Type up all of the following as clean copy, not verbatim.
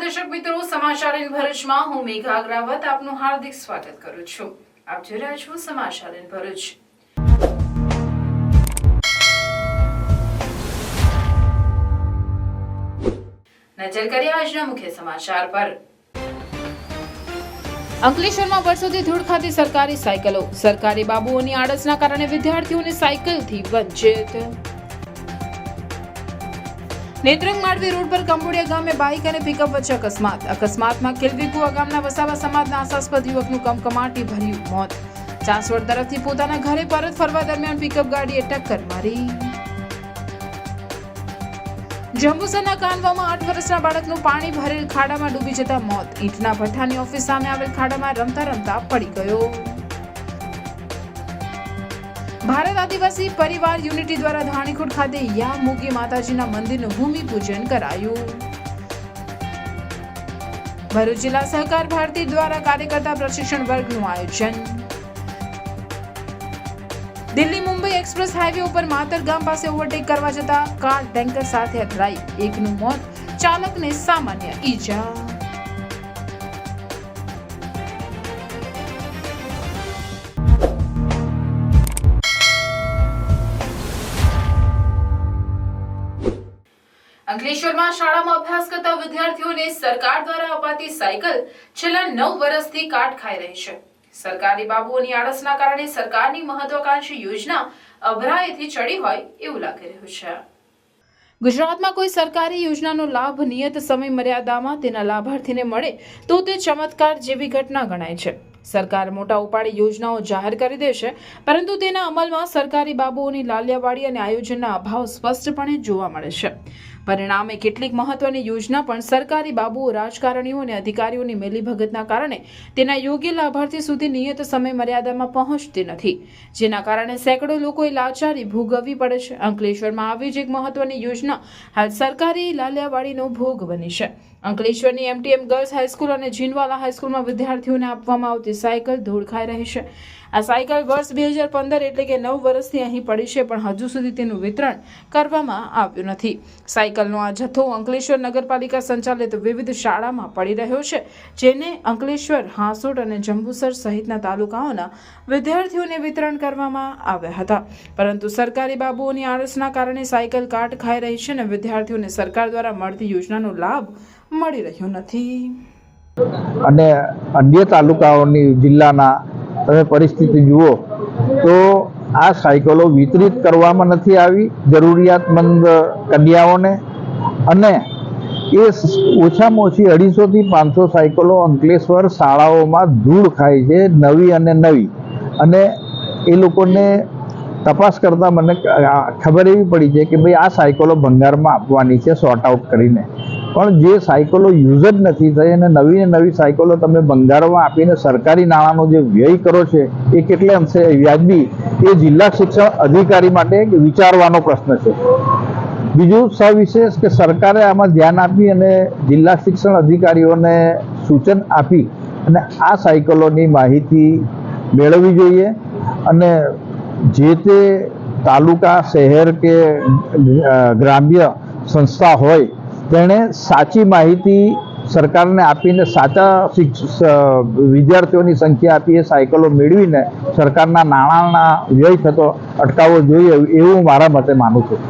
દર્શક મિત્રો, સમાચાર ઇન ભરૂચમાં હું મેઘા અગ્રવાલ આપનું હાર્દિક સ્વાગત કરું છું। આપ જોઈ રહ્યા છો સમાચાર ઇન ભરૂચ। નજર કરીએ આજના મુખ્ય સમાચાર પર। અંકલેશ્વરમાં વર્ષોથી ધૂળ ખાતી સરકારી સાયકલો, સરકારી બાબુઓની આળસના કારણે વિદ્યાર્થીઓને સાયકલથી વંચિત। નેત્રંગ માંડવી રોડ પર કંબોડિયા ગામે બાઇક અને પિકઅપ વચ્ચે અકસ્માતમાં ખીલવીકુવા ગામના વસાવા સમાજના આશાસ્પદ યુવકનું કમકમાટી ભર્યું મોત। ચાંસવડ તરફથી પોતાના ઘરે પરત ફરવા દરમિયાન પિકઅપ ગાડીએ ટક્કર મારી। જંબુસરના કાનવામાં 8 વર્ષના બાળકનું પાણી ભરેલ ખાડામાં ડૂબી જતા મોત। ઈંટના ભઠ્ઠાની ઓફિસ સામે આવેલ ખાડામાં રમતા રમતા પડી ગયો। ભારત આદિવાસી પરિવાર યુનિટી દ્વારા ધાણીખોટ ખાતે યા મૂકી માતાજીના મંદિરનું ભૂમિપૂજન કરાયું। ભરૂચ જિલ્લા સહકાર ભારતી દ્વારા કાર્યકર્તા પ્રશિક્ષણ વર્ગનું આયોજન। દિલ્હી મુંબઈ એક્સપ્રેસ હાઈવે ઉપર માતર ગામ પાસે ઓવરટેક કરવા જતા કાર ટેન્કર સાથે અથડાઈ, એકનું મોત, ચાલકને સામાન્ય ઈજા। અંકલેશ્વરમાં શાળામાં અભ્યાસ કરતા વિદ્યાર્થીઓને સરકાર દ્વારા અપાતી સાયકલ છેલ્લા 9 વર્ષથી કાટ ખાઈ રહી છે। સરકારી બાબુઓની આળસના કારણે સરકારની મહત્વાકાંક્ષી યોજના અભરાયેથી ચડી હોય એવું લાગી રહ્યું છે। ગુજરાતમાં કોઈ સરકારી યોજનાનો લાભ નિયત સમય મર્યાદામાં તેના લાભાર્થીને મળે તો તે ચમત્કાર જેવી ઘટના ગણાય છે। સરકાર મોટા ઉપાડે યોજનાઓ જાહેર કરી દે છે, પરંતુ તેના અમલમાં સરકારી બાબુઓની લાલિયાવાડી અને આયોજનના અભાવ સ્પષ્ટપણે જોવા મળે છે। પરિણામે કેટલીક મહત્વની યોજના પણ સરકારી બાબુઓ, રાજકારણીઓ અને અધિકારીઓની મિલીભગતના કારણે તેના યોગ્ય લાભાર્થી સુધી નિયત સમય મર્યાદામાં પહોંચતી નથી, જેના કારણે સેંકડો લોકોએ લાચારી ભોગવવી પડે છે। અંકલેશ્વરમાં આવી જ એક મહત્વની યોજના હાલ સરકારી લાલિયાવાડીનો ભોગ બની છે। અંકલેશ્વરની MTM ગર્લ્સ હાઈસ્કૂલ અને જીનવાલા હાઈસ્કૂલમાં વિદ્યાર્થીઓને આપવામાં આવતી સાયકલ ધૂળ ખાઈ રહી છે। આ સાયકલ વર્ષ 2015 એટલે કે 9 વર્ષથી અહીં પડી છે, પણ હજુ સુધી તેનું વિતરણ કરવામાં આવ્યું નથી। સાયકલનો આ જથ્થો અંકલેશ્વર નગરપાલિકા સંચાલિત વિવિધ શાળામાં પડી રહ્યો છે, જેને અંકલેશ્વર, હાંસોટ અને જંબુસર સહિતના તાલુકાઓના વિદ્યાર્થીઓને વિતરણ કરવામાં આવ્યા હતા, પરંતુ સરકારી બાબુઓની આળસના કારણે સાયકલ કાટ ખાઈ રહી છે અને વિદ્યાર્થીઓને સરકાર દ્વારા મળતી યોજનાનો લાભ મળી રહ્યો નથી। અને અન્ય તાલુકાઓની જિલ્લાના તમે પરિસ્થિતિ જુઓ તો આ સાયકલો વિતરિત કરવામાં નથી આવી જરૂરિયાતમંદ કન્યાઓને, અને એ ઓછામાં ઓછી 250 થી 500 સાયકલો અંકલેશ્વર શાળાઓમાં ધૂળ ખાય છે, નવી અને નવી। અને એ લોકોને તપાસ કરતા મને ખબર એવી પડી છે કે ભાઈ આ સાયકલો ભંગારમાં આપવાની છે સોર્ટ આઉટ કરીને, પણ જે સાયકલો યુઝ જ નથી થઈ અને નવી ને નવી સાયકલો તમે ભંગારમાં આપીને સરકારી નાણાંનો જે વ્યય કરો છે એ કેટલે અંશે વ્યાજબી, એ જિલ્લા શિક્ષણ અધિકારી માટે વિચારવાનો પ્રશ્ન છે। બીજું સવિશેષ કે સરકારે આમાં ધ્યાન આપી અને જિલ્લા શિક્ષણ અધિકારીઓને સૂચન આપી અને આ સાયકલોની માહિતી મેળવવી જોઈએ, અને જે તે તાલુકા, શહેર કે ગ્રામ્ય સંસ્થા હોય તેણે સાચી માહિતી સરકારને આપીને સાચા વિદ્યાર્થીઓની સંખ્યા આપી એ સાયકલો મેળવીને સરકારના નાણાંના વ્યય થતો અટકાવવો જોઈએ એવું મારા મતે માનું છું।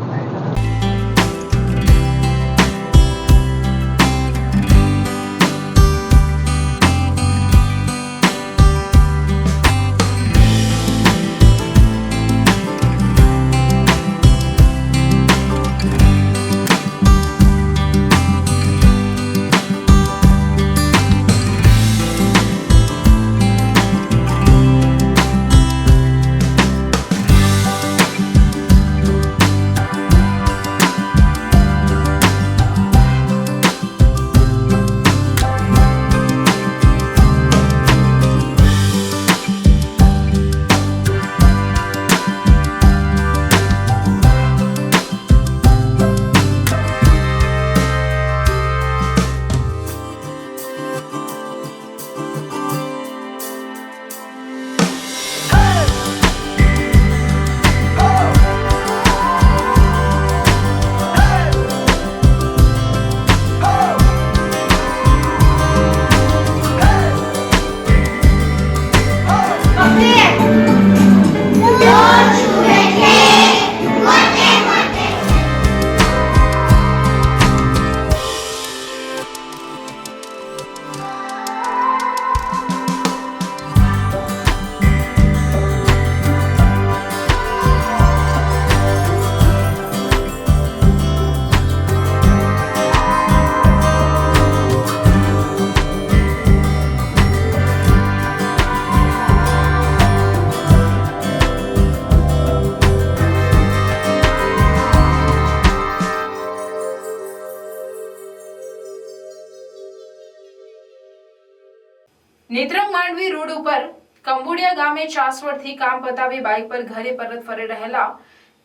માંડવી રોડ ઉપર કંબુડિયા ગામે ચાસવડથી કામ પતાવી બાઇક પર ઘરે પરત ફરી રહેલા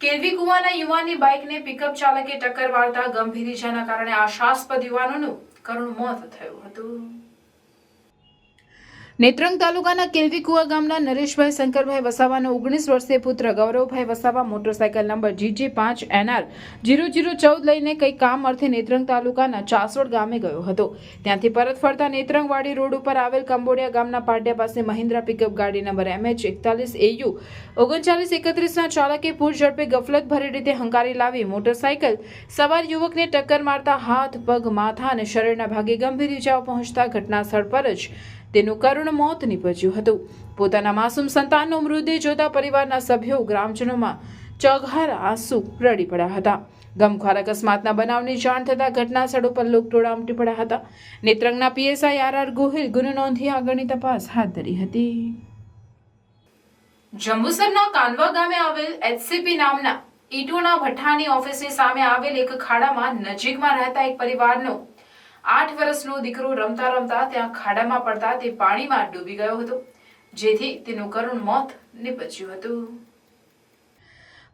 કેલવી કુવાના યુવાનની બાઇકને પિકઅપ ચાલકે ટક્કર મારતા ગંભીર ઇજાના કારણે આશાસ્પદ યુવાનોનું કરુણ મોત થયું હતું. નેત્રંગ તાલુકાના કેલવી કુવા ગામના નરેશભાઈ શંકરભાઈ વસાવાનો 19 વર્ષીય પુત્ર Gauravbhai Vasava motorcycle number GJ5NR 0014 લઈને કઈ કામ અર્થે નેત્રંગ તાલુકાના ચાસવડ ગામે ગયો હતો. ત્યાંથી પરત ફરતા નેત્રંગવાડી રોડ ઉપર આવેલ કંબોડિયા ગામના પાટિયા પાસે મહિન્દ્રા પિકઅપ ગાડી નંબર MH41AU 3931 ના ચાલકે પૂર ઝડપે ગફલતભરી રીતે હંકારી લાવી મોટરસાયકલ સવાર યુવકને ટક્કર મારતા હાથ, પગ, માથા અને શરીરના ભાગે ગંભીર ઇજાઓ પહોંચતા ઘટના સ્થળ પર જ તેનું કરુણ મોત નીપજ્યું હતું. પોતાના માસૂમ સંતાનનો મૃતદેહ જોતા પરિવારના સભ્યો ગ્રામજનોમાં ચોઘાર આંસુ રડી પડ્યા હતા. ગમખ્વાર અકસ્માતના બનાવની જાણ થતાં ઘટના સ્થળ ઉપર લોકટોળા ઉમટી પડ્યા હતા. નેત્રંગના PSI RR ગોહિલ ગુનો નોંધી આગળની તપાસ હાથ ધરી હતી. જંબુસરના કાનવા ગામે આવેલ HCP નામના ઈટોના ભઠ્ઠાની ઓફિસની સામે આવેલ એક ખાડામાં નજીકમાં રહેતા એક પરિવારનો 8 વર્ષનો દીકરો રમતા રમતા ત્યાં ખાડામાં પડતા તે પાણીમાં ડૂબી ગયો હતો, જેથી તેનું કરુણ મોત નીપજ્યું હતું.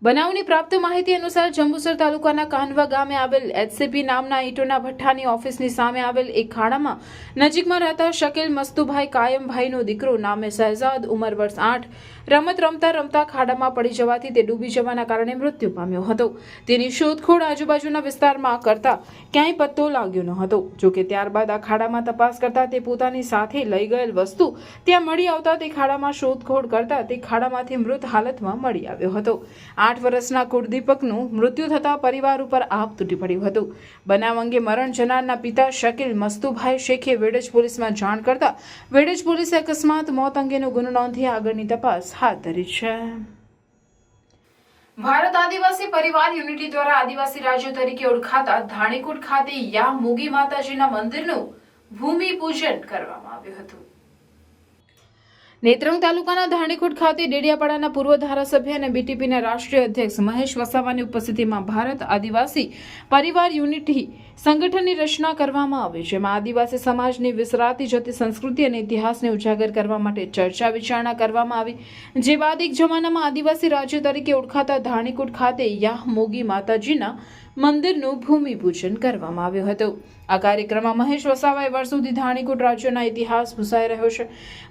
બનાવની પ્રાપ્ત માહિતી અનુસાર જંબુસર તાલુકાના કાનવા ગામે આવેલ HCP નામના ઈટોના ભઠ્ઠાની ઓફિસની સામે આવેલ એક ખાડામાં નજીકમાં રહેતા શકીલ મસ્તુભાઈ કાયમભાઈનો દીકરો નામે શહેજાદ ઉંમર વર્ષ 8 રમત રમતા રમતા ખાડામાં પડી જવાથી તે ડૂબી જવાના કારણે મૃત્યુ પામ્યો હતો. તેની શોધખોળ આજુબાજુના વિસ્તારમાં કરતા ક્યાંય પત્તો લાગ્યો ન હતો. જોકે ત્યારબાદ આ ખાડામાં તપાસ કરતા તે પોતાની સાથે લઈ ગયેલ વસ્તુ ત્યાં મળી આવતા તે ખાડામાં શોધખોળ કરતા તે ખાડામાંથી મૃત હાલતમાં મળી આવ્યો હતો. 8 વર્ષના કુળદીપકનું મૃત્યુ થતા પરિવાર ઉપર આપ તૂટી પડ્યું હતું. બનાવ અંગે મરણ જનારના પિતા શકીલ મસ્તુભાઈ શેખે વેડજ પોલીસમાં જાણ કરતા વેડજ પોલીસે અકસ્માત મોત અંગેનો ગુનો નોંધી આગળની તપાસ હાથ ધરી છે. ભારત આદિવાસી પરિવાર યુનિટી દ્વારા આદિવાસી રાજ્ય તરીકે ઓળખાતા ધાણીકુટ ખાતે યા મોગી માતાજીના મંદિરનું ભૂમિપૂજન કરવામાં આવ્યું હતું. નેત્રંગ તાલુકાના ધાણીકુટ ખાતે ડેડિયાપાડાના પૂર્વ ધારાસભ્ય અને BTPના રાષ્ટ્રીય અધ્યક્ષ મહેશ વસાવાની ઉપસ્થિતિમાં ભારત આદિવાસી પરિવાર યુનિટી સંગઠનની રચના કરવામાં આવી, જેમાં આદિવાસી સમાજની વિસરાતી જતી સંસ્કૃતિ અને ઇતિહાસને ઉજાગર કરવા માટે ચર્ચા વિચારણા કરવામાં આવી. જે બાદ એક જમાનામાં આદિવાસી રાજ્ય તરીકે ઓળખાતા ધાણીકુટ ખાતે યાહ મોગી માતાજીના મંદિરનું ભૂમિપૂજન કરવામાં આવ્યું હતું. આ કાર્યક્રમમાં મહેશ વસાવાએ વર્ષોથી ધાણીકુટ રાજ્યના ઇતિહાસ ભૂસાઈ રહ્યો છે.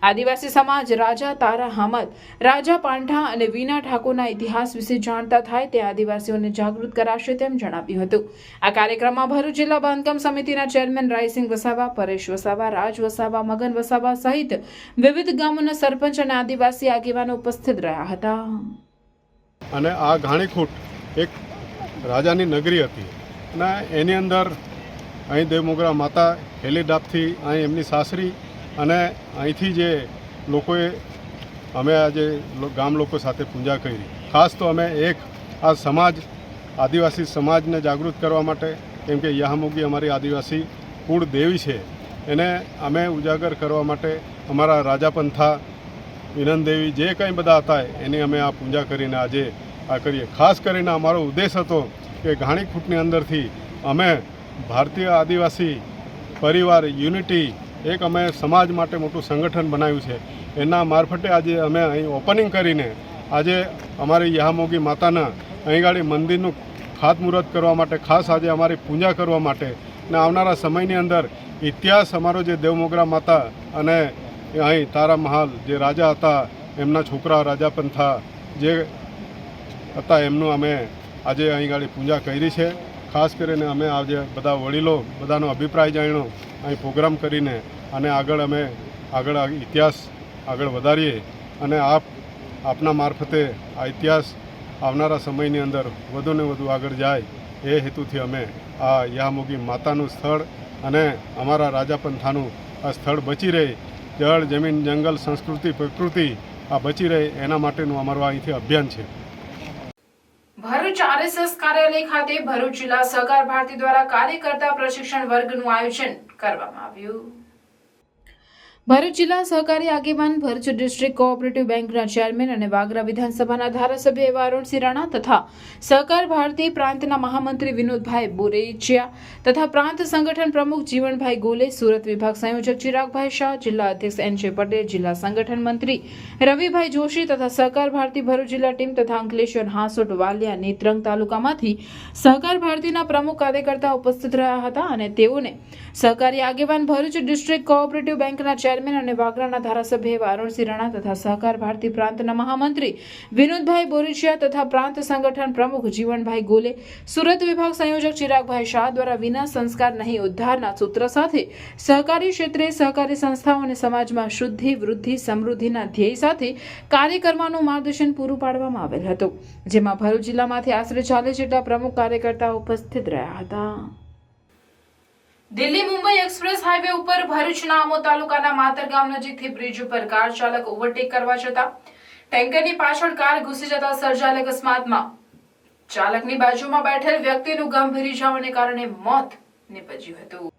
આદિવાસી સમાજ રાજા તારા હામદ, રાજા પાંઠા અને વીના ઠાકોરના ઇતિહાસ વિશે જાણતા થાય તે આદિવાસીઓને જાગૃત કરાશે તેમ જણાવ્યું હતું. આ કાર્યક્રમમાં ભરૂચ જિલ્લા બાંધકામ સમિતિના ચેરમેન રાયસિંગ વસાવા, પરેશ વસાવા, રાજ વસાવા, મગન વસાવા સહિત વિવિધ ગામોના સરપંચ અને આદિવાસી આગેવાનો ઉપસ્થિત રહ્યા હતા. અને આ ધાણીકુટ એક રાજાની નગરી હતી અને એની અંદર અહીં દેવમોગરા માતા હેલીડાપથી અહીં એમની સાસરી અને અહીંથી જે લોકોએ અમે આજે ગામ લોકો સાથે પૂજા કરી. ખાસ તો અમે એક આ સમાજ આદિવાસી સમાજને જાગૃત કરવા માટે, કેમ કે યાહમોગી અમારી આદિવાસી કુળ દેવી છે, એને અમે ઉજાગર કરવા માટે અમારા રાજાપંથા વિનંદ દેવી જે કંઈ બધા હતા એની અમે આ પૂજા કરીને આજે આ કરીએ. ખાસ કરીને અમારો ઉદ્દેશ હતો કે ધાણીકુટની અંદરથી અમે ભારતીય આદિવાસી પરિવાર યુનિટી એક અમે સમાજ માટે મોટું સંગઠન બનાવ્યું છે. એના મારફતે આજે અમે અહીં ઓપનિંગ કરીને આજે અમારી યાહમોગી માતાના અહીં ગાડી મંદિરનું ખાતમુહૂર્ત કરવા માટે, ખાસ આજે અમારી પૂજા કરવા માટે અને આવનારા સમયની અંદર ઇતિહાસ અમારો જે દેવમોગરા માતા અને અહીં તારા મહાલ જે રાજા હતા એમના છોકરા રાજાપંથા જે હતા એમનું અમે આજે અહીં ગાડી પૂજા કરી છે. ખાસ કરીને અમે આજે બધા વડીલો બધાનો અભિપ્રાય જાણ્યો, અહીં પ્રોગ્રામ કરીને અને આગળ ઇતિહાસ આગળ વધારીએ અને આપના મારફતે આ ઇતિહાસ આવનારા સમયની અંદર વધુને વધુ આગળ જાય એ હેતુથી અમે આ યાહમોગી માતાનું સ્થળ અને અમારા રાજાપંથાનું આ સ્થળ બચી રહે, જળ જમીન જંગલ સંસ્કૃતિ પ્રકૃતિ આ બચી રહે એના માટેનું અમારું અહીંથી અભિયાન છે. ભરૂચ RSS કાર્યાલય ખાતે ભરૂચ જિલ્લા સહકાર ભારતી દ્વારા કાર્યકર્તા પ્રશિક્ષણ વર્ગનું આયોજન કરવામાં આવ્યું. ભરૂચ જિલ્લા સહકારી આગેવાન, ભરૂચ ડિસ્ટ્રિક્ટ કોઓપરેટિવ બેંકના ચેરમેન અને વાગરા વિધાનસભાના ધારાસભ્ય એવા અરુણસિંહ રાણા તથા સહકાર ભારતી પ્રાંતના મહામંત્રી વિનોદભાઈ બોરેચિયા તથા પ્રાંત સંગઠન પ્રમુખ જીવણભાઈ ગોલે, સુરત વિભાગ સંયોજક ચિરાગભાઈ શાહ, જિલ્લા અધ્યક્ષ NJ પટેલ, જિલ્લા સંગઠન મંત્રી રવિભાઈ જોશી તથા સહકાર ભારતી ભરૂચ જિલ્લા ટીમ તથા અંકલેશ્વર, હાંસોટ, વાલિયા, નેત્રંગ તાલુકામાંથી સહકાર ભારતીના પ્રમુખ કાર્યકર્તા ઉપસ્થિત રહ્યા હતા અને તેઓને સહકારી આગેવાન, ભરૂચ ડિસ્ટ્રિક્ટ કોઓપરેટિવ બેંકના ચેરમેન અને વાગરાના ધારાસભ્ય એવા અરુણસિંહ રાણા તથા સહકાર ભારતી પ્રાંતના મહામંત્રી વિનોદભાઈ બોરેચિયા તથા પ્રાંત સંગઠન પ્રમુખ જીવણભાઈ ગોલે, સુરત વિભાગ સંયોજક ચિરાગભાઈ શાહ દ્વારા વિના સંસ્કાર નહીં ઉદ્ધારના સૂત્ર સાથે સહકારી ક્ષેત્રે સહકારી સંસ્થાઓ અને સમાજમાં શુદ્ધિ, વૃદ્ધિ, સમૃદ્ધિના ધ્યેય સાથે કાર્ય કરવાનું માર્ગદર્શન પૂરું પાડવામાં આવેલ હતું, જેમાં ભરૂચ જિલ્લામાંથી આશરે 40 જેટલા પ્રમુખ કાર્યકર્તાઓ ઉપસ્થિત રહ્યા હતા. દિલ્હી મુંબઈ એક્સપ્રેસ હાઈવે ઉપર ભરૂચના આમોદ તાલુકાના માતર ગામ નજીકથી બ્રિજ ઉપર કાર ચાલક ઓવરટેક કરવા જતા ટેન્કરની પાછળ કાર ઘૂસી જતા સર્જાયેલ અકસ્માતમાં ચાલકની બાજુમાં બેઠેલ વ્યક્તિનું ગંભીર ઇજાઓને કારણે મોત નીપજ્યું હતું.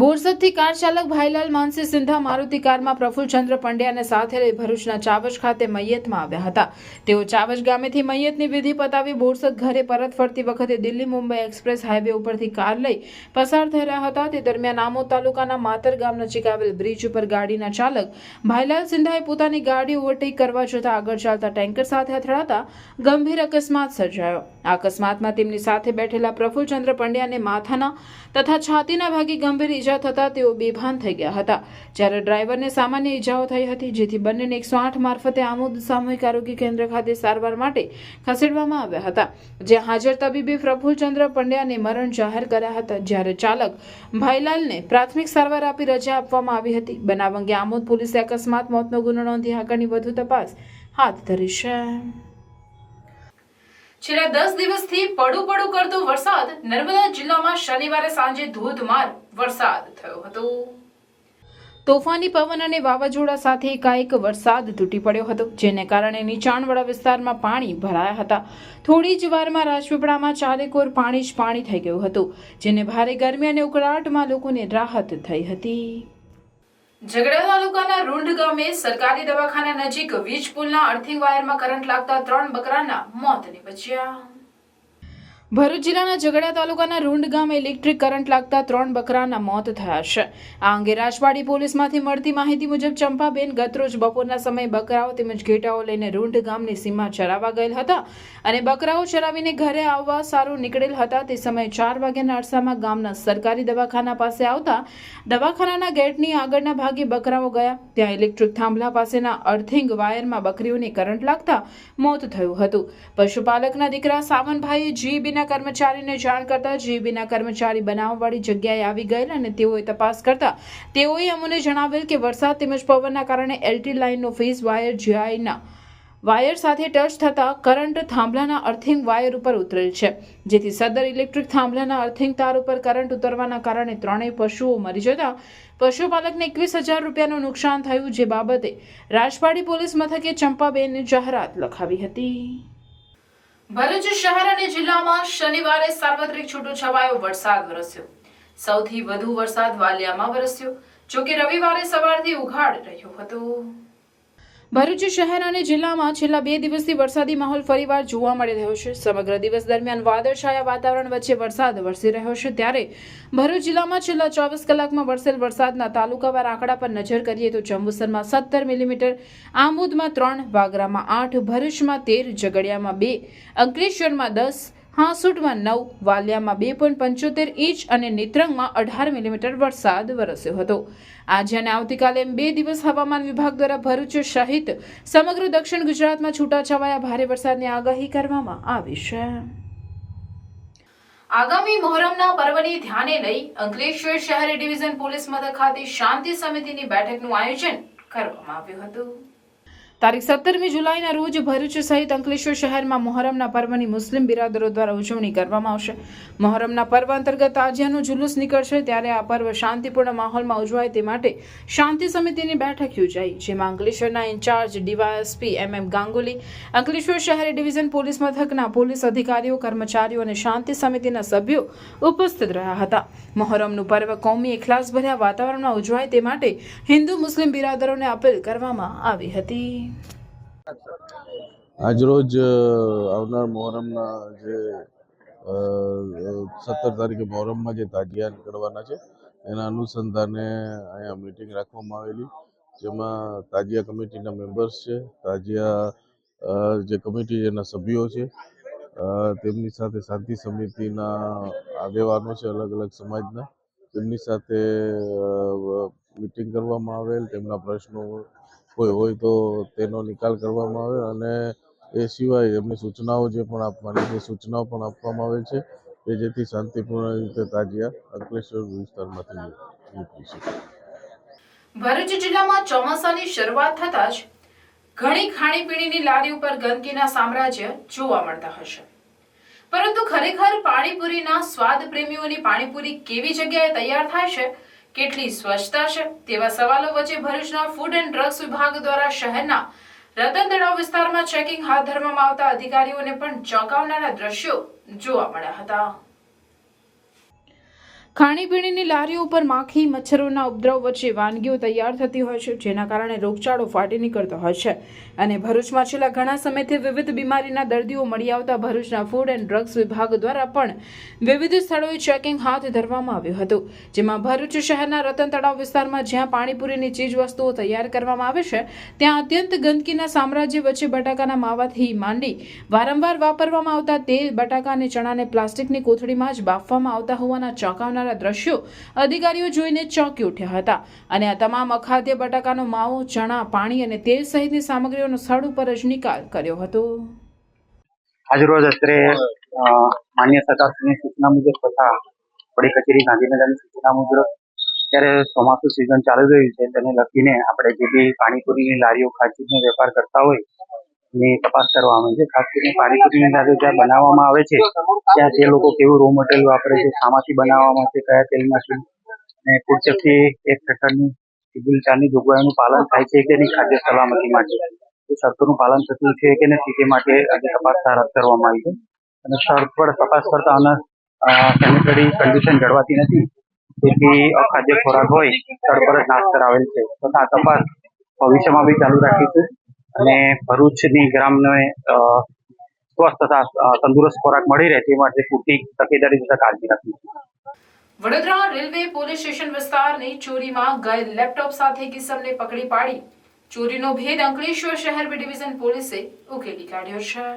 બોરસદથી કાર ચાલક ભાઈલાલ માનસી સિંધા મારુતિ કારમાં પ્રફુલ્લચંદ્ર પંડ્યાને સાથે લઈ ભરૂચના ચાવજ ખાતે મૈયતમાં આવ્યા હતા. તેઓ ચાવજ ગામેથી મૈયતની વિધિ પતાવી બોરસદ ઘરે પરત ફરતી વખતે દિલ્હી મુંબઈ એક્સપ્રેસ હાઈવે ઉપરથી કાર લઈ પસાર થઈ રહ્યા હતા. તે દરમિયાન આમોદ તાલુકાના માતર ગામ નજીક આવેલ બ્રિજ ઉપર ગાડીના ચાલક ભાઈલાલ સિંધાએ પોતાની ગાડી ઓવરટેક કરવા જતા આગળ ચાલતા ટેન્કર સાથે અથડાતા ગંભીર અકસ્માત સર્જાયો. આ અકસ્માતમાં તેમની સાથે બેઠેલા પ્રફુલ્લચંદ્ર પંડ્યાને માથાના તથા છાતીના ભાગે ગંભીર ઈજા થતા તેઓ બેભાન થઈ ગયા હતા, જ્યારે ડ્રાઈવરને સામાન્ય ઈજાઓ થઈ હતી, જેથી બંનેને 108 મારફતે આમોદ સામૂહિક આરોગ્ય કેન્દ્ર ખાતે સારવાર માટે ખસેડવામાં આવ્યા હતા, જ્યાં હાજર તબીબે પ્રફુલ્લચંદ્ર પંડ્યાને મરણ જાહેર કર્યા હતા, જ્યારે ચાલક ભાઈલાલને પ્રાથમિક સારવાર આપી રજા આપવામાં આવી હતી. બનાવ અંગે આમોદ પોલીસે અકસ્માત મોતનો ગુનો નોંધી આગળની વધુ તપાસ હાથ ધરી છે. છેલ્લા 10 દિવસથી પડું કરતો વરસાદ. નર્મદા જિલ્લામાં શનિવારે સાંજે ધોધમાર વરસાદ થયો હતો. તોફાની પવન અને વાવાઝોડા સાથે એકાએક વરસાદ તૂટી પડ્યો હતો, જેને કારણે નીચાણવાળા વિસ્તારમાં પાણી ભરાયા હતા. થોડી જ વારમાં રાજપીપળામાં ચારેકોર પાણી જ પાણી થઈ ગયું હતું, જેને ભારે ગરમી અને ઉકળાટમાં લોકોને રાહત થઈ હતી. ઝઘડા તાલુકાના રૂંઢ ગામે સરકારી દવાખાના નજીક વીજ પુલના અર્થિંગ વાયરમાં કરંટ લાગતા 3 બકરાના મોત નીપજ્યા. ભરૂચ જિલ્લાના ઝઘડા તાલુકાના રૂંઢ ગામે ઇલેક્ટ્રિક કરંટ લાગતા 3 બકરાના મોત થયા છે. આ અંગે રાજવાડી પોલીસમાંથી મળતી માહિતી મુજબ ચંપાબેન ગતરોજ બપોરના સમયે બકરાઓ તેમજ ઘેટાઓ લઈને રૂંઢ ગામની સીમા ચરાવવા ગયેલ હતા અને બકરાઓ ચરાવીને ઘરે આવવા સારું નીકળેલ હતા. તે સમયે 4 વાગ્યાના અરસામાં ગામના સરકારી દવાખાના પાસે આવતા દવાખાનાના ગેટની આગળના ભાગે બકરાઓ ગયા. ત્યાં ઇલેક્ટ્રિક થાંભલા પાસેના અર્થિંગ વાયરમાં બકરીઓને કરંટ લાગતા મોત થયું હતું. પશુપાલકના દીકરા સાવનભાઈએ જીબીના કર્મચારીને જાણ કરતા જીબીના કર્મચારી બનાવવાળી જગ્યાએ આવી ગયેલ અને તેઓએ તપાસ કરતા તેઓએ અમને જણાવેલ કે વરસાદ તેમજ પવનના કારણે એલટી લાઇનનો ફેઝ વાયર જીઆઈના વાયર સાથે ટચ થતા કરંટ થાંભલાના અર્થિંગ વાયર ઉપર ઉતરેલ છે, જેથી સદર ઇલેક્ટ્રિક થાંભલાના અર્થિંગ તાર ઉપર કરંટ ઉતરવાના કારણે 3 પશુઓ મરી જતા પશુપાલકને 21,000 રૂપિયાનું નુકસાન થયું, જે બાબતે રાજવાડી પોલીસ મથકે ચંપાબેનને જાહેરાત લખાવી હતી. ભરૂચ શહેર અને જિલ્લામાં શનિવારે સાર્વત્રિક છૂટોછવાયો વરસાદ વરસ્યો. સૌથી વધુ વરસાદ વાલિયામાં વરસ્યો, જોકે રવિવારે સવારથી ઉઘાડ રહ્યો હતો. ભરૂચ શહેર અને જિલ્લામાં છેલ્લા 2 દિવસથી વરસાદી માહોલ ફરીવાર જોવા મળી રહ્યો છે. સમગ્ર દિવસ દરમિયાન વાદળછાયા વાતાવરણ વચ્ચે વરસાદ વરસી રહ્યો છે, ત્યારે ભરૂચ જિલ્લામાં છેલ્લા 24 કલાકમાં વરસેલ વરસાદના તાલુકાવાર આંકડા પર નજર કરીએ તો જંબુસરમાં 17 મિલીમીટર, આમોદમાં 3, વાગરામાં 8, ભરૂચમાં 13, ઝઘડિયામાં 2, અંકલેશ્વરમાં 10, હાંસોટમાં 9, વાલિયામાં 2.75 ઇંચ અને નેત્રંગમાં 18 મિલીમીટર વરસાદ વરસ્યો હતો. આજે અને આવતીકાલે એમ 2 દિવસ હવામાન વિભાગ દ્વારા ભરૂચ સહિત સમગ્ર દક્ષિણ ગુજરાતમાં છૂટાછવાયા ભારે વરસાદની આગાહી કરવામાં આવી છે. આગામી મોહરમના પર્વને ધ્યાને લઈ અંકલેશ્વર શહેરી ડિવિઝન પોલીસ મથક ખાતે શાંતિ સમિતિની બેઠકનું આયોજન કરવામાં આવ્યું હતું. તારીખ 17મી જુલાઈના રોજ ભરૂચ સહિત અંકલેશ્વર શહેરમાં મોહરમના પર્વની મુસ્લિમ બિરાદરો દ્વારા ઉજવણી કરવામાં આવશે. મોહરમના પર્વ અંતર્ગત તાજિયાનું જુલુસ નીકળશે ત્યારે આ પર્વ શાંતિપૂર્ણ માહોલમાં ઉજવાય તે માટે શાંતિ સમિતિની બેઠક યોજાઈ, જેમાં અંકલેશ્વરના incharge DYSP MM Ganguly, Ankleshwar શહેરી ડિવિઝન પોલીસ મથકના પોલીસ અધિકારીઓ, કર્મચારીઓ અને શાંતિ સમિતિના સભ્યો ઉપસ્થિત રહ્યા હતા. મોહરમનું પર્વ કોમી એખલાસભર્યા વાતાવરણમાં ઉજવાય તે માટે હિન્દુ મુસ્લિમ બિરાદરોને અપીલ કરવામાં આવી હતી. આજરોજ આવનાર મોહરમના જે 17 તારીખે મોહરમમાં જે તાજિયા નીકળવાના છે એના અનુસંધાને અહીંયા મિટિંગ રાખવામાં આવેલી, જેમાં તાજિયા કમિટીના મેમ્બર્સ છે, તાજિયા જે કમિટી જેના સભ્યો છે, તેમની સાથે શાંતિ સમિતિના આગેવાનો છે અલગ અલગ સમાજના, તેમની સાથે મિટિંગ કરવામાં આવેલ. તેમના પ્રશ્નો કોઈ હોય તો તેનો નિકાલ કરવામાં આવે અને એ સિવાય એમની સૂચનાઓ જે પણ આપવાની છે સૂચનાઓ પણ આપવામાં આવે છે કે જેથી શાંતિપૂર્ણ રીતે તાજિયા અંકલેશ્વર વિસ્તારમાંથી નીકળી શકે. ભરૂચ જિલ્લામાં ચોમાસાની શરૂઆત થતાં જ ઘણી ખાણીપીણીની લારી ઉપર ગંદકીના સામ્રાજ્ય જોવા મળતા હશે, પરંતુ ખરેખર પાણીપુરીના સ્વાદ પ્રેમીઓની પાણીપુરી કેવી જગ્યાએ તૈયાર થાય છે, કેટલી સ્વચ્છતા છે, તેવા સવાલો વચ્ચે ભરૂચના ફૂડ એન્ડ ડ્રગ્સ વિભાગ દ્વારા શહેરના રતન તળાવ વિસ્તારમાં ચેકિંગ હાથ ધરવામાં આવતા અધિકારીઓને પણ ચોંકાવનારા દ્રશ્યો જોવા મળ્યા હતા. ખાણીપીણીની લારીઓ ઉપર માખી મચ્છરોના ઉપદ્રવ વચ્ચે વાનગીઓ તૈયાર થતી હોય છે, જેના કારણે રોગચાળો ફાટી નીકળતો હોય છે અને ભરૂચમાં છેલ્લા ઘણા સમયથી વિવિધ બીમારીના દર્દીઓ મળી આવતા ભરૂચના ફૂડ એન્ડ ડ્રગ્સ વિભાગ દ્વારા પણ વિવિધ સ્થળોએ ચેકિંગ હાથ ધરવામાં આવ્યું હતું, જેમાં ભરૂચ શહેરના રતન તળાવ વિસ્તારમાં જ્યાં પાણીપુરીની ચીજ વસ્તુઓ તૈયાર કરવામાં આવે છે ત્યાં અત્યંત ગંદકીના સામ્રાજ્ય વચ્ચે બટાકાના માવાથી માંડી વારંવાર વાપરવામાં આવતા તેલ, બટાકા અને ચણાને પ્લાસ્ટિકની કોથળીમાં જ બાફવામાં આવતા હોવાના ચોંકાવનારા દ્રશ્યો અધિકારીઓ જોઈને ચોંકી ઉઠ્યા હતા અને આ તમામ અખાદ્ય બટાકાનો માવો, ચણા, પાણી અને તેલ સહિતની સામગ્રીઓનો સ્થળ ઉપર જ નિકાલ કર્યો હતો. આજરોજ અત્રે માન્ય સરકારની સૂચના મુજબ તથા વડી કચેરી ગાંધીનગરની સૂચના મુજબ ત્યારે ચોમાસું સિઝન ચાલી રહ્યું છે તેને લખીને આપણે જે બી પાણીપુરીની લારીઓ ખાંચીનો વેપાર કરતા હોય એની તપાસ કરવામાં આવે છે. ખાસ કરીને પાણીપુરીની લારીઓ જ્યાં બનાવવામાં આવે છે ત્યાં તે લોકો કેવું રો મટીરિયલ વાપરે છે, શામાંથી બનાવવામાં છે, કયા તેલમાંથી, અને ફૂડ સેફ્ટી એક્ટ હેઠળની સિવિલ 4ની જોગવાઈઓનું પાલન થાય છે કે નહીં ખાદ્ય સલામતી માટે, એ શરતોનું પાલન થતું છે કે નથી તે માટે આજે તપાસ હાથ કરવામાં આવી છે અને સ્થળ પર તપાસ કરતા અને સેનિટરી કન્ડિશન જળવાતી નથી, તેથી અખાદ્ય ખોરાક હોય સ્થળ પર જ નાશ કરાવેલ છે તથા આ તપાસ ભવિષ્યમાં બી ચાલુ રાખીશું અને ભરૂચની ગ્રામને સ્વસ્થ તથા તંદુરસ્ત ખોરાક મળી રહે તે માટે પૂરતી તકેદારી તથા કાળજી રાખીશું. વડોદરા રેલવે પોલીસ સ્ટેશન વિસ્તારની ચોરીમાં ગયેલ લેપટોપ સાથે કિસમને પકડી પાડી ચોરીનો ભેદ અંકલેશ્વર શહેર બી ડિવિઝન પોલીસે ઉકેલી કાઢ્યો છે.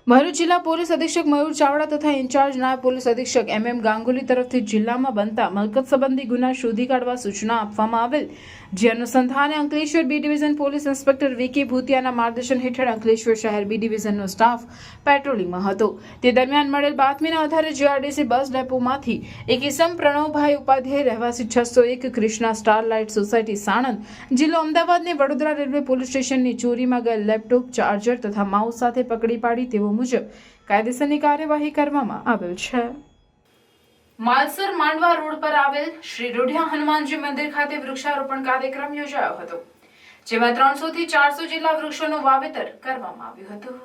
ભરૂચ જિલ્લા પોલીસ અધિક્ષક મયુર ચાવડા તથા ઇન્ચાર્જ નાયબ પોલીસ અધિક્ષક MM ગાંગુલી તરફથી જિલ્લામાં બનતા મિલકત સંબંધી ગુના શોધી કાઢવા સૂચના આપવામાં આવેલ, જે અનુસંધાને Ankleshwar B division police inspector VK ભૂતિયાના માર્ગદર્શન હેઠળ અંકલેશ્વર શહેર બી ડિવિઝનનો સ્ટાફ પેટ્રોલિંગમાં હતો. તે દરમિયાન મળેલ બાતમીના આધારે GRDC બસ ડેપોમાંથી એક ઇસમ પ્રણવભાઈ ઉપાધ્યાય રહેવાસી 601 કૃષ્ણા સ્ટારલાઇટ સોસાયટી સાણંદ, જિલ્લો અમદાવાદને વડોદરા રેલવે પોલીસ સ્ટેશનની ચોરીમાં ગયેલ લેપટોપ, ચાર્જર તથા માઉસ સાથે પકડી પાડી તેઓ મુજબ કાયદેસરની કાર્યવાહી કરવામાં આવેલ છે. માલસર માંડવા રોડ પર આવેલ શ્રી રૂઢિયા હનુમાનજી મંદિર ખાતે વૃક્ષારોપણ કાર્યક્રમ યોજાયો હતો, જેમાં 300 થી 400 જેટલા વૃક્ષોનું વાવેતર કરવામાં આવ્યું હતું.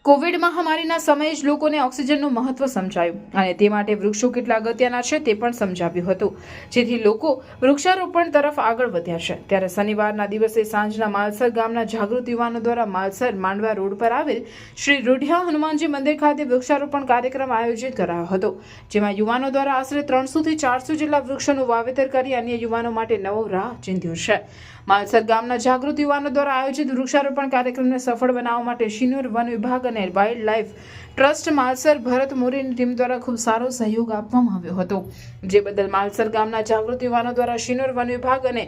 કોવિડ મહામારીના સમયે જ લોકોને ઓક્સિજનનું મહત્વ સમજાયું અને તે માટે વૃક્ષો કેટલા અગત્યના છે તે પણ સમજાવ્યું હતું, જેથી લોકો વૃક્ષારોપણ તરફ આગળ વધ્યા છે. ત્યારે શનિવારના દિવસે સાંજના માલસર ગામના જાગૃત યુવાનો દ્વારા માલસર માંડવા રોડ પર આવેલ શ્રી રૂઢિયા હનુમાનજી મંદિર ખાતે વૃક્ષારોપણ કાર્યક્રમ આયોજિત કરાયો હતો, જેમાં યુવાનો દ્વારા આશરે 300 થી 400 જેટલા વૃક્ષોનું વાવેતર કરી અન્ય યુવાનો માટે નવો રાહ ચીંધ્યો છે. માલસર ગામના જાગૃત યુવાનો દ્વારા આયોજિત વૃક્ષારોપણ કાર્યક્રમને સફળ બનાવવા માટે શિનોર વન વિભાગ અને વાઇલ્ડ લાઇફ ટ્રસ્ટ માલસર ભરત મોરીની ટીમ દ્વારા ખૂબ સારો સહયોગ આપવામાં આવ્યો હતો, જે બદલ માલસર ગામના જાગૃત યુવાનો દ્વારા શિનોર વન વિભાગ અને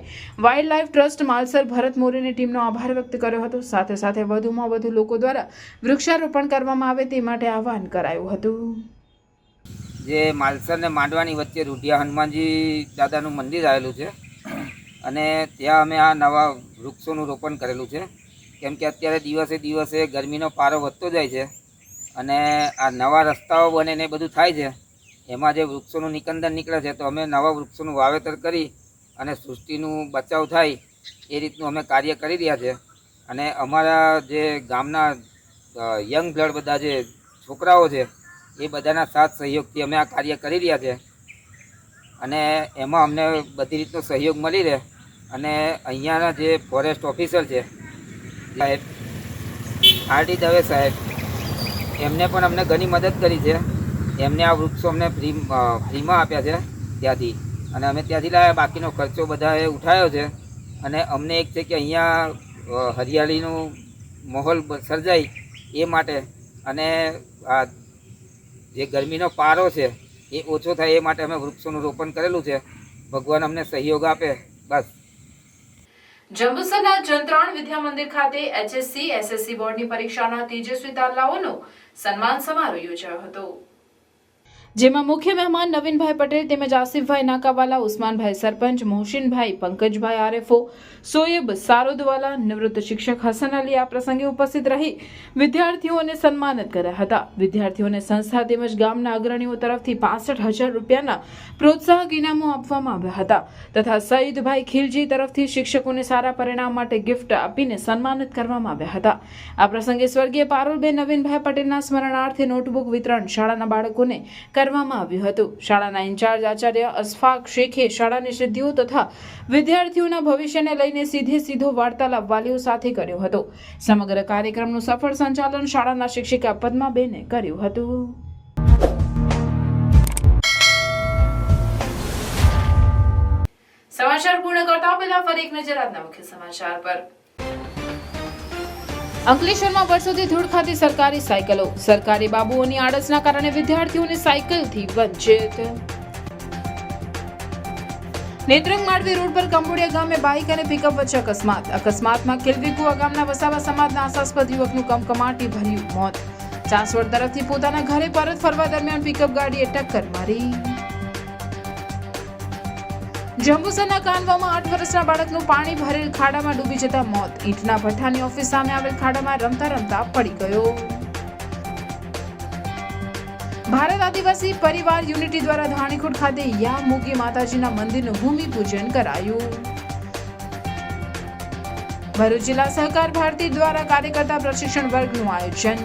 વાઇલ્ડ લાઇફ ટ્રસ્ટ માલસર ભરત મોરીની ટીમનો આભાર વ્યક્ત કર્યો હતો. સાથે સાથે વધુમાં વધુ લોકો દ્વારા વૃક્ષારોપણ કરવામાં આવે તે માટે આહવાન કરાયું હતું. જે માલસર ને માંડવાની વચ્ચે રૂઢિયા હનુમાનજી દાદાનું મંદિર આવેલું છે અને ત્યાં અમે આ નવા વૃક્ષોનું રોપણ કરેલું છે. કેમ કે અત્યારે દિવસે દિવસે ગરમીનો પારો વધતો જાય છે અને આ નવા રસ્તાઓ બને ને બધું થાય છે, એમાં જે વૃક્ષોનું નિકંદન નીકળે છે, તો અમે નવા વૃક્ષોનું વાવેતર કરી અને સૃષ્ટિનું બચાવ થાય એ રીતનું અમે કાર્ય કરી રહ્યા છે. અને અમારા જે ગામના યંગ બ્લડ બધા જે છોકરાઓ છે એ બધાના સાથ સહયોગથી અમે આ કાર્ય કરી રહ્યા છે અને એમાં અમને બધી રીતનો સહયોગ મળી રહે. અને અહીંયાના જે ફોરેસ્ટ ઓફિસર છે સાહેબ આરડી દવે સાહેબ, એમને પણ અમને ઘણી મદદ કરી છે. એમને આ વૃક્ષો અમને ફ્રીમાં આપ્યા છે ત્યાંથી, અને અમે ત્યાંથી લાવ્યા. બાકીનો ખર્ચો બધાએ ઉઠાવ્યો છે. અને અમને એક છે કે અહીંયા હરિયાળીનું માહોલ સર્જાય એ માટે, અને આ જે ગરમીનો પારો છે એ ઓછો થાય એ માટે અમે વૃક્ષોનું રોપણ કરેલું છે. ભગવાન અમને સહયોગ આપે, બસ. જંબુસરના જંત્રાણ વિદ્યા મંદિર ખાતે HSC SSC બોર્ડની પરીક્ષાના તેજસ્વી તાલાઓનો સન્માન સમારોહ યોજાયો હતો, જેમાં મુખ્ય મહેમાન નવીનભાઈ પટેલ તેમજ આસિફભાઈ નાકાવાલા, ઉસ્માનભાઈ સરપંચ, મોહસિનભાઈ, પંકજભાઈ આરએફઓ, સોએબ સારોદવાલા, નિવૃત્ત શિક્ષક હસન અલી આ પ્રસંગે ઉપસ્થિત રહી વિદ્યાર્થીઓને સન્માનિત કર્યા હતા. વિદ્યાર્થીઓને સંસ્થા તેમજ ગામના અગ્રણીઓ તરફથી 65,000 રૂપિયાના પ્રોત્સાહક ઇનામો આપવામાં આવ્યા હતા તથા સઈદભાઈ ખીલજી તરફથી શિક્ષકોને સારા પરિણામ માટે ગિફ્ટ આપીને સન્માનિત કરવામાં આવ્યા હતા. આ પ્રસંગે સ્વર્ગીય પારુલબેન નવીનભાઈ પટેલના સ્મરણાર્થે નોટબુક વિતરણ શાળાના બાળકોને કરવામાં આવ્યું હતું. શાળાના ઇન્ચાર્જ આચાર્ય અશફાક શેખે શાળાની સિદ્ધિઓ તથા વિદ્યાર્થીઓના ભવિષ્યને લઈને સીધો વાર્તાલાપ વાલીઓ સાથે કર્યો હતો. સમગ્ર કાર્યક્રમનું સફળ સંચાલન શાળાના શિક્ષિકા પદ્માબેને કર્યું હતું. સમાચાર પૂર્ણ કરતા પહેલા ફરી એક નજર આજના મુખ્ય સમાચાર પર. અંકલેશ્વરમાં વર્ષોથી ધૂળ ખાતી સરકારી સાયકલો, સરકારી બાબુઓની આળસના કારણે વિદ્યાર્થીઓને સાયકલથી વંચિત. નેત્રંગ માંડવી રોડ પર કંબોડિયા ગામે બાઇક અને પિકઅપ વચ્ચે અકસ્માતમાં ખીલવીકુવા ગામના વસાવા સમાજના આશાસ્પદ યુવકનું કમકમાટી ભર્યું મોત. ચાંસવડ તરફથી પોતાના ઘરે પરત ફરવા દરમિયાન પિકઅપ ગાડીએ ટક્કર મારી. જંબુસરના કાનવામાં 8 વર્ષના બાળકનું પાણી ભરેલ ખાડામાં ડૂબી જતા મોત. ઈંટના ભઠ્ઠાની ઓફિસ સામે આવેલ ખાડામાં રમતા રમતા પડી ગયો. ભારત આદિવાસી પરિવાર યુનિટી દ્વારા ધાણીખોટ ખાતે યા મૂકી માતાજીના મંદિરનું ભૂમિપૂજન કરાયું. ભરૂચ જિલ્લા સહકાર ભારતી દ્વારા કાર્યકર્તા પ્રશિક્ષણ વર્ગનું આયોજન.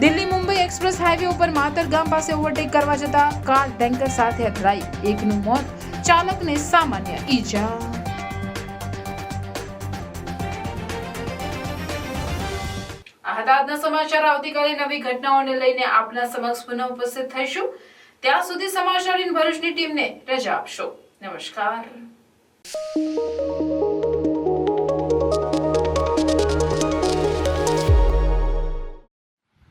દિલ્હી મુંબઈ એક્સપ્રેસ હાઈવે ઉપર માતર ગામ પાસે ઓવરટેક કરવા જતા કાર ટેન્કર સાથે અથડાઈ. એકનું મોત, ચાલકને સામાન્ય ઈજા. આ હતા આજના સમાચાર. આવતીકાલે નવી ઘટનાઓને લઈને આપના સમક્ષ પુનઃ ઉપસ્થિત થઈશું. ત્યાં સુધી સમાચાર ઇન ભરૂચની ટીમને રજા આપશો. નમસ્કાર.